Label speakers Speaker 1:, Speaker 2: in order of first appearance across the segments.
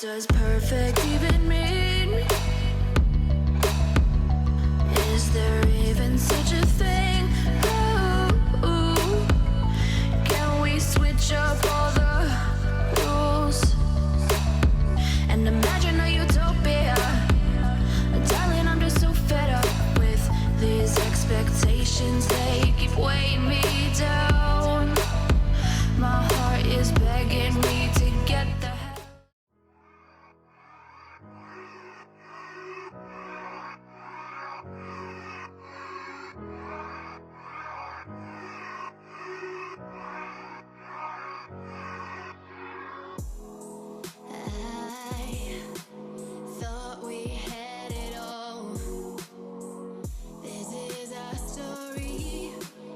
Speaker 1: does perfect even mean? Is there even such a thing? Ooh, can we switch up all the rules and imagine a utopia? Darling, I'm just so fed up with these expectations. They keep weighing me down. My heart is begging me to get the hell. I thought we had it all. This is our story.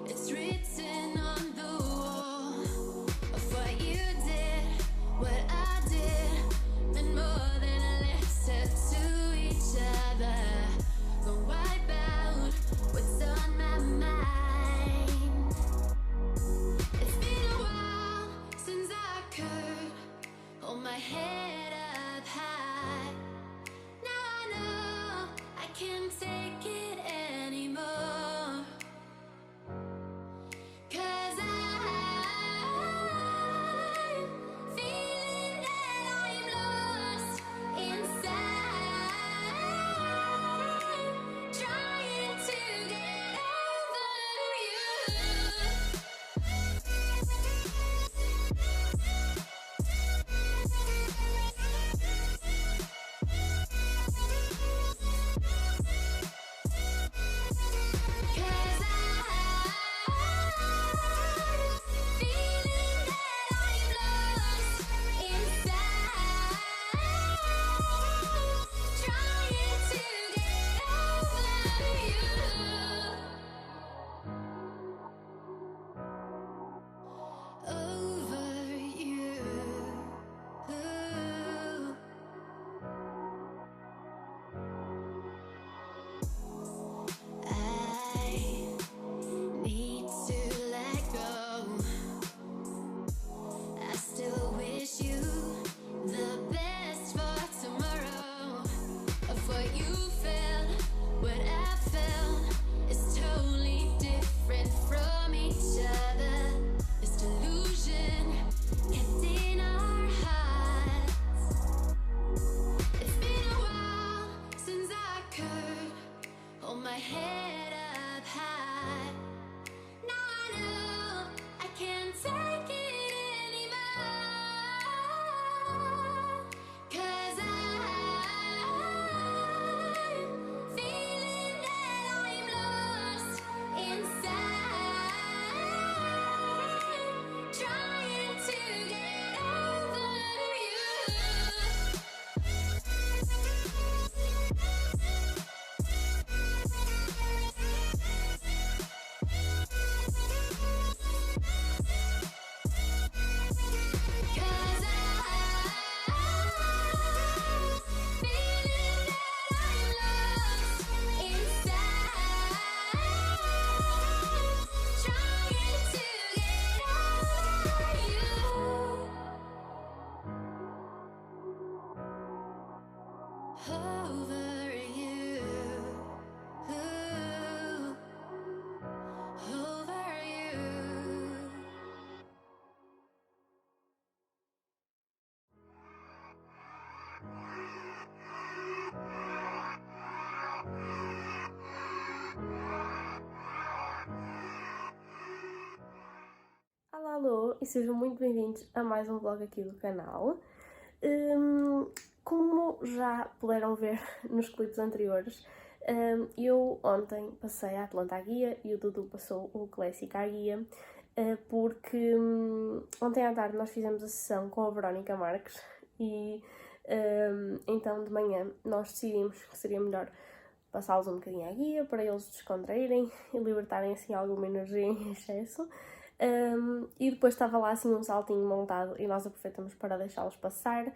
Speaker 1: It's written on the wall of what you did, what I did, and more than a letter to each other. Go wipe out what's on my mind. It's been a while since I could hold my head up high. Now I know I can't take it anymore. 'Cause I'm feeling that I'm lost inside, trying to get over you. I still wish you the best for tomorrow. Of what you felt, what I felt is totally different from each other. This delusion kept in our hearts. It's been a while since I could hold my head up high. Now I know I can't take it anymore. 'Cause I'm feeling that I'm lost inside, trying to get over you. Over you, over you.
Speaker 2: Olá, alô, e sejam muito bem-vindos a mais um vlog aqui do canal. Como já puderam ver nos clipes anteriores, eu ontem passei a Atlanta à guia e o Dudu passou o Classic à guia, porque ontem à tarde nós fizemos a sessão com a Verónica Marques e então de manhã nós decidimos que seria melhor passá-los um bocadinho à guia para eles descontraírem e libertarem assim alguma energia em excesso. E depois estava lá assim um saltinho montado e nós aproveitamos para deixá-los passar.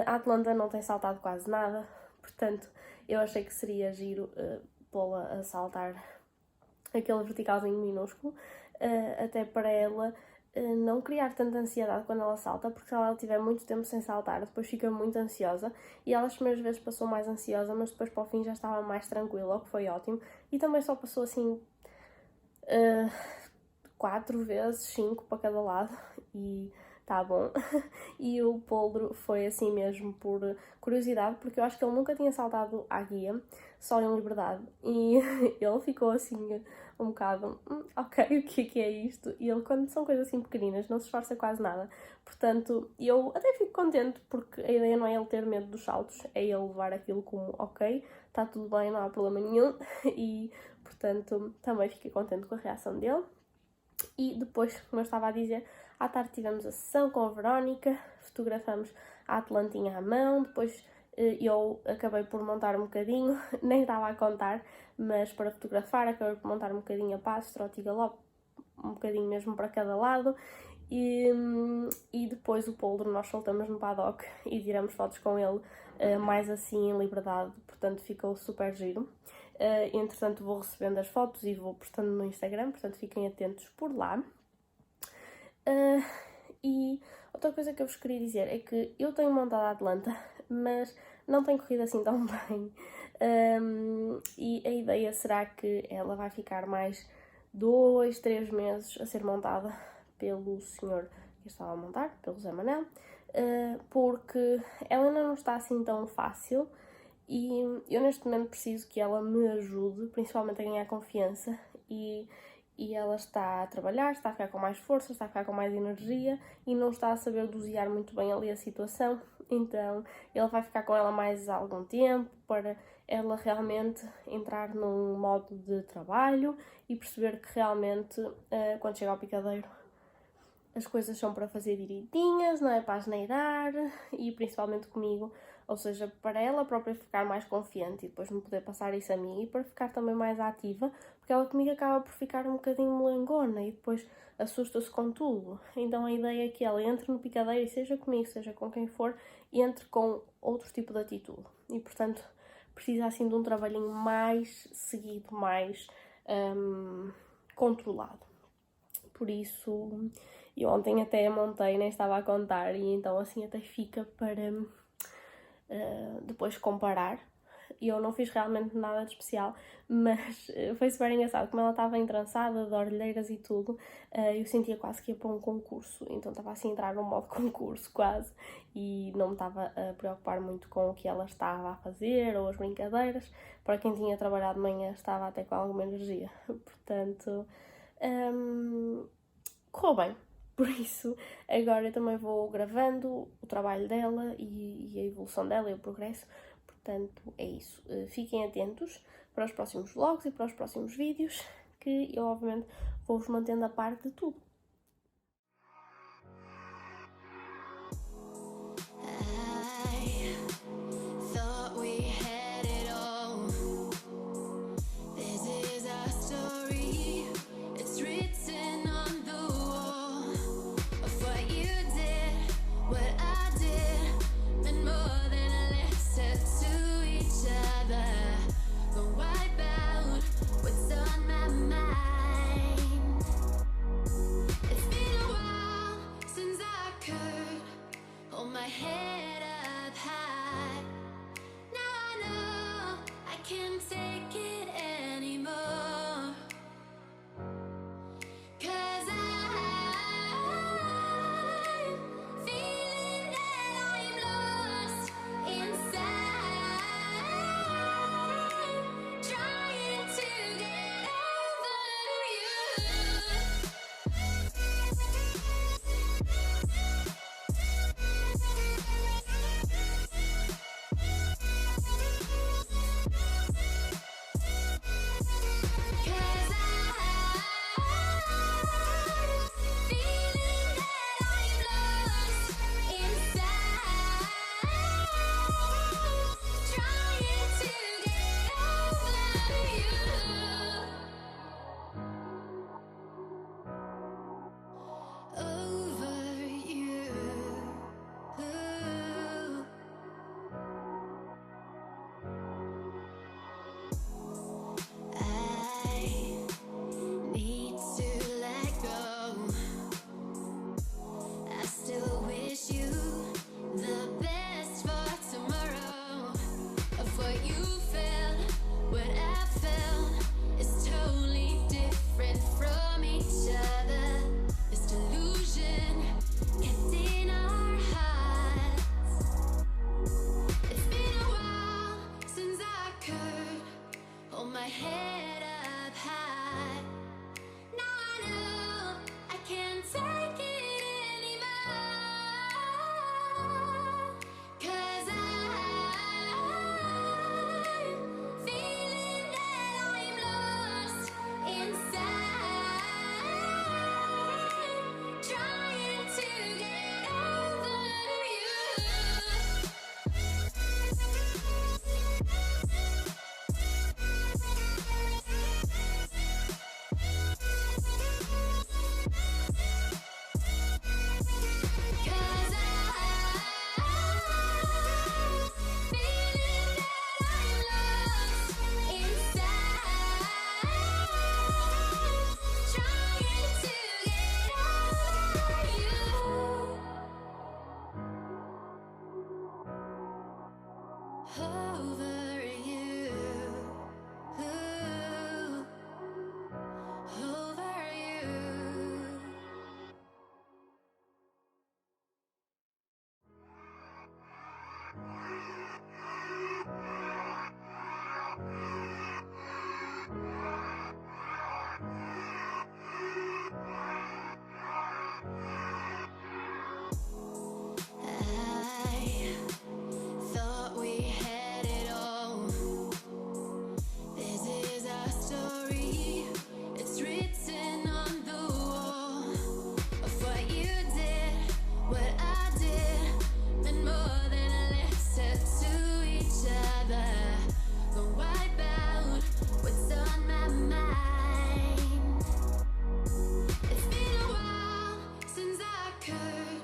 Speaker 2: A Atlanta não tem saltado quase nada, portanto eu achei que seria giro pô-la a saltar aquele verticalzinho minúsculo, até para ela não criar tanta ansiedade quando ela salta, porque se ela estiver muito tempo sem saltar, depois fica muito ansiosa, e ela as primeiras vezes passou mais ansiosa, mas depois para o fim já estava mais tranquila, o que foi ótimo, e também só passou assim 4 vezes, 5 para cada lado, e tá bom. E o Poldro foi assim mesmo por curiosidade, porque eu acho que ele nunca tinha saltado à guia, só em liberdade, e ele ficou assim um bocado, ok, o que é isto? E ele, quando são coisas assim pequeninas, não se esforça quase nada. Portanto, eu até fico contente, porque a ideia não é ele ter medo dos saltos, é ele levar aquilo como, ok, está tudo bem, não há problema nenhum, e portanto também fiquei contente com a reação dele. E depois, como eu estava a dizer, à tarde tivemos a sessão com a Verónica, fotografamos a Atlantinha à mão, depois eu acabei por montar um bocadinho, nem estava a contar, mas para fotografar acabei por montar um bocadinho a passo, trote e galope, um bocadinho mesmo para cada lado, e depois o Poldro nós soltamos no paddock e tiramos fotos com ele mais assim em liberdade, portanto ficou super giro. Entretanto vou recebendo as fotos e vou postando no Instagram, portanto fiquem atentos por lá. E outra coisa que eu vos queria dizer é que eu tenho montado a Atlanta, mas não tem corrido assim tão bem. E a ideia será que ela vai ficar mais 2, 3 meses a ser montada pelo senhor que estava a montar, pelo Zé Manel, porque ela ainda não está assim tão fácil e eu neste momento preciso que ela me ajude, principalmente a ganhar confiança, e ela está a trabalhar, está a ficar com mais força, está a ficar com mais energia e não está a saber dosear muito bem ali a situação, então ele vai ficar com ela mais algum tempo para ela realmente entrar num modo de trabalho e perceber que realmente quando chega ao picadeiro as coisas são para fazer direitinhas, não é para asneirar, e principalmente comigo, ou seja, para ela própria ficar mais confiante e depois me poder passar isso a mim e para ficar também mais ativa, porque ela comigo acaba por ficar um bocadinho molengona e depois assusta-se com tudo. Então a ideia é que ela entre no picadeiro e seja comigo, seja com quem for, entre com outro tipo de atitude. E portanto precisa assim de um trabalhinho mais seguido, mais controlado. Por isso, eu ontem até montei, nem estava a contar, e então assim até fica para depois comparar. Eu não fiz realmente nada de especial, mas foi super engraçado, como ela estava entrançada de orelheiras e tudo, eu sentia quase que ia para um concurso, então estava assim a entrar num modo concurso quase, e não me estava a preocupar muito com o que ela estava a fazer ou as brincadeiras. Para quem tinha trabalhado de manhã estava até com alguma energia, portanto correu bem. Por isso, agora eu também vou gravando o trabalho dela e a evolução dela e o progresso. Portanto, é isso. Fiquem atentos para os próximos vlogs e para os próximos vídeos, que eu obviamente vou-vos mantendo a par de tudo.
Speaker 1: over you, over you. I thought we had it all. This is our story. It's written on the wall of what you did, what I did, meant more than a letter to each other. Gonna wipe out what's on my mind. It's been a while since I could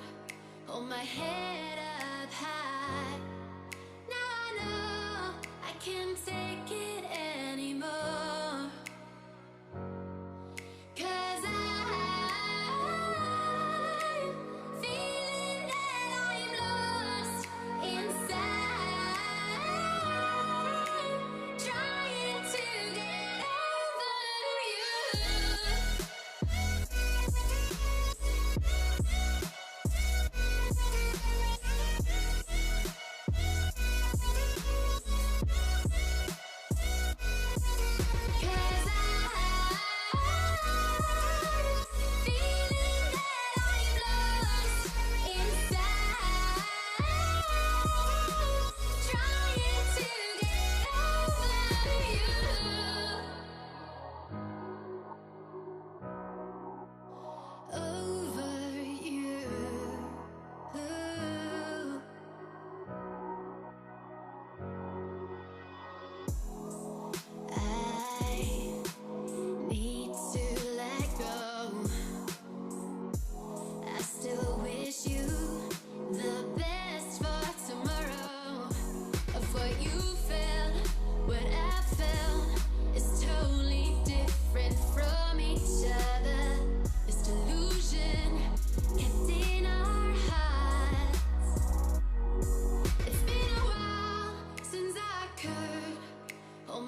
Speaker 1: hold my head up high. Now I know I can't take it anymore. 'Cause I'm feeling that I'm lost inside, trying to get over you.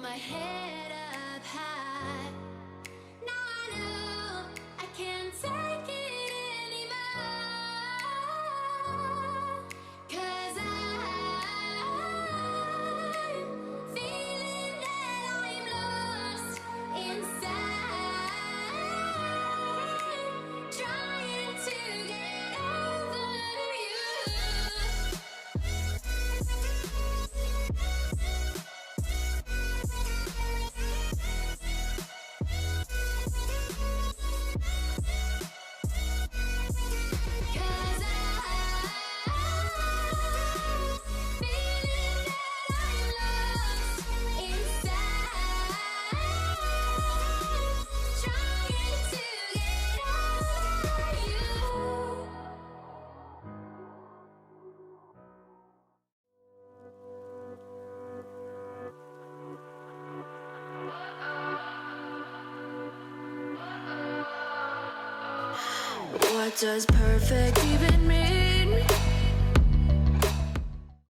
Speaker 1: My head up high. Now I know I can't take it anymore. 'Cause I'm feeling that I'm lost inside, trying to get over you. What does perfect even mean?